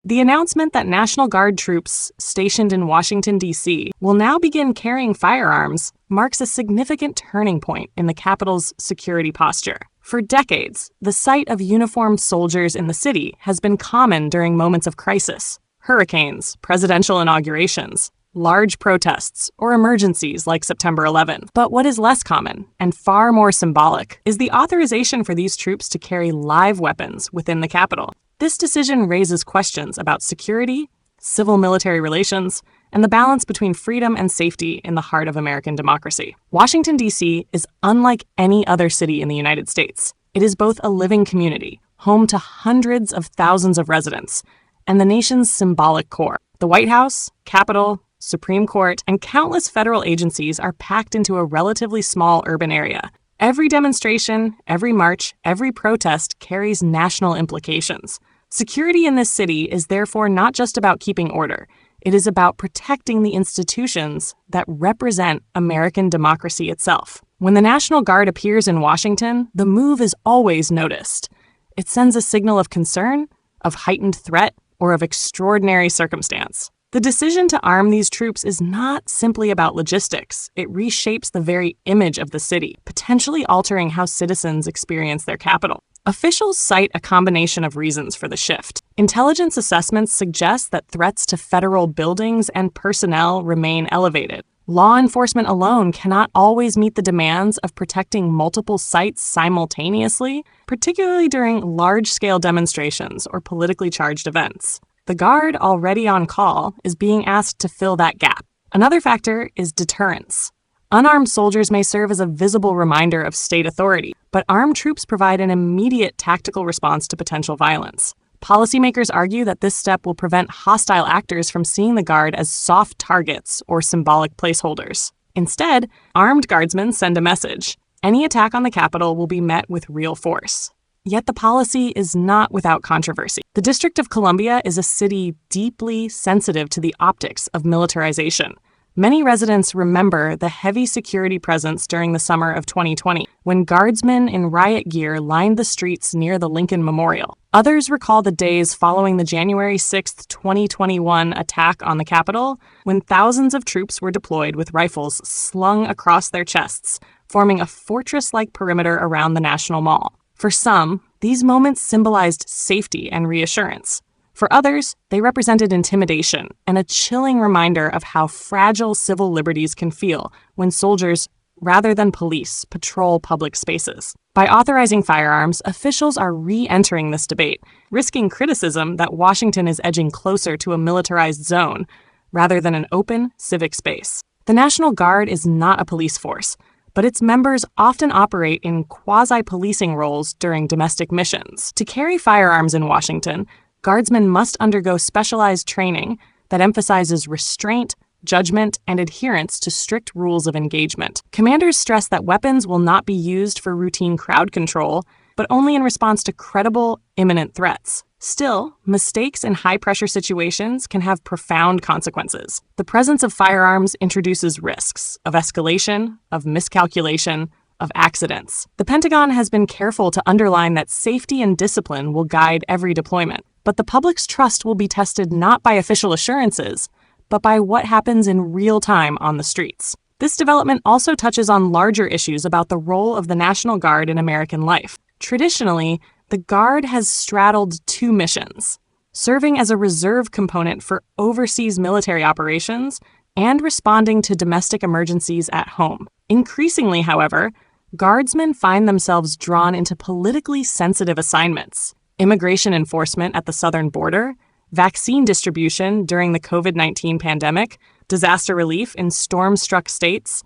The announcement that National Guard troops stationed in Washington, D.C. will now begin carrying firearms marks a significant turning point in the Capitol's security posture. For decades, the sight of uniformed soldiers in the city has been common during moments of crisis: hurricanes, presidential inaugurations, large protests, or emergencies like September 11. But what is less common, and far more symbolic, is the authorization for these troops to carry live weapons within the Capitol. This decision raises questions about security, civil-military relations, and the balance between freedom and safety in the heart of American democracy. Washington, D.C. is unlike any other city in the United States. It is both a living community, home to hundreds of thousands of residents, and the nation's symbolic core. The White House, Capitol, Supreme Court, and countless federal agencies are packed into a relatively small urban area. Every demonstration, every march, every protest carries national implications. Security in this city is therefore not just about keeping order. It is about protecting the institutions that represent American democracy itself. When the National Guard appears in Washington, the move is always noticed. It sends a signal of concern, of heightened threat, or of extraordinary circumstance. The decision to arm these troops is not simply about logistics. It reshapes the very image of the city, potentially altering how citizens experience their capital. Officials cite a combination of reasons for the shift. Intelligence assessments suggest that threats to federal buildings and personnel remain elevated. Law enforcement alone cannot always meet the demands of protecting multiple sites simultaneously, particularly during large-scale demonstrations or politically charged events. The Guard, already on call, is being asked to fill that gap. Another factor is deterrence. Unarmed soldiers may serve as a visible reminder of state authority, but armed troops provide an immediate tactical response to potential violence. Policymakers argue that this step will prevent hostile actors from seeing the Guard as soft targets or symbolic placeholders. Instead, armed guardsmen send a message: any attack on the Capitol will be met with real force. Yet the policy is not without controversy. The District of Columbia is a city deeply sensitive to the optics of militarization. Many residents remember the heavy security presence during the summer of 2020, when guardsmen in riot gear lined the streets near the Lincoln Memorial. Others recall the days following the January 6, 2021 attack on the Capitol, when thousands of troops were deployed with rifles slung across their chests, forming a fortress-like perimeter around the National Mall. For some, these moments symbolized safety and reassurance. For others, they represented intimidation and a chilling reminder of how fragile civil liberties can feel when soldiers, rather than police, patrol public spaces. By authorizing firearms, officials are re-entering this debate, risking criticism that Washington is edging closer to a militarized zone rather than an open, civic space. The National Guard is not a police force, but its members often operate in quasi-policing roles during domestic missions. To carry firearms in Washington, guardsmen must undergo specialized training that emphasizes restraint, judgment, and adherence to strict rules of engagement. Commanders stress that weapons will not be used for routine crowd control, but only in response to credible, imminent threats. Still, mistakes in high-pressure situations can have profound consequences. The presence of firearms introduces risks of escalation, of miscalculation, of accidents. The Pentagon has been careful to underline that safety and discipline will guide every deployment, but the public's trust will be tested not by official assurances, but by what happens in real time on the streets. This development also touches on larger issues about the role of the National Guard in American life. Traditionally, the Guard has straddled two missions: serving as a reserve component for overseas military operations and responding to domestic emergencies at home. Increasingly, however, Guardsmen find themselves drawn into politically sensitive assignments: immigration enforcement at the southern border, vaccine distribution during the COVID-19 pandemic, disaster relief in storm-struck states,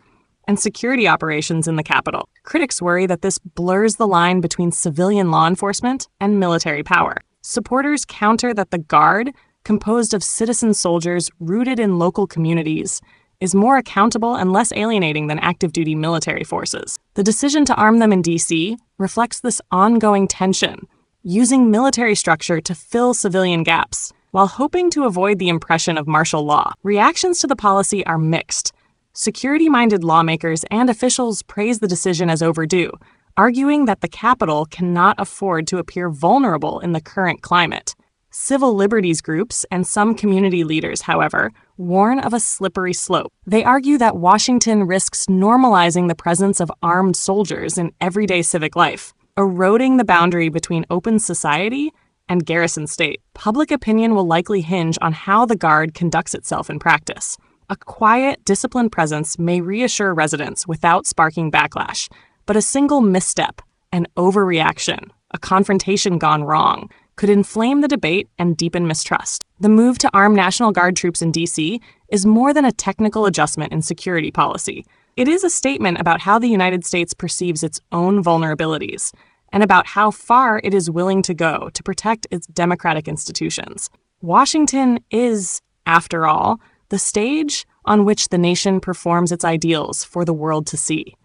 and security operations in the Capitol. Critics worry that this blurs the line between civilian law enforcement and military power. Supporters counter that the Guard, composed of citizen soldiers rooted in local communities, is more accountable and less alienating than active-duty military forces. The decision to arm them in D.C. reflects this ongoing tension, using military structure to fill civilian gaps, while hoping to avoid the impression of martial law. Reactions to the policy are mixed. Security-minded lawmakers and officials praise the decision as overdue, arguing that the Capitol cannot afford to appear vulnerable in the current climate. Civil liberties groups and some community leaders, however, warn of a slippery slope. They argue that Washington risks normalizing the presence of armed soldiers in everyday civic life, eroding the boundary between open society and garrison state. Public opinion will likely hinge on how the Guard conducts itself in practice. A quiet, disciplined presence may reassure residents without sparking backlash, but a single misstep, an overreaction, a confrontation gone wrong, could inflame the debate and deepen mistrust. The move to arm National Guard troops in D.C. is more than a technical adjustment in security policy. It is a statement about how the United States perceives its own vulnerabilities and about how far it is willing to go to protect its democratic institutions. Washington is, after all, the stage on which the nation performs its ideals for the world to see.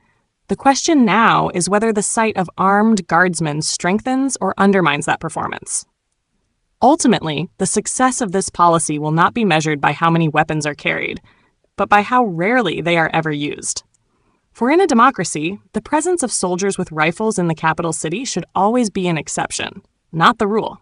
The question now is whether the sight of armed guardsmen strengthens or undermines that performance. Ultimately, the success of this policy will not be measured by how many weapons are carried, but by how rarely they are ever used. For in a democracy, the presence of soldiers with rifles in the capital city should always be an exception, not the rule.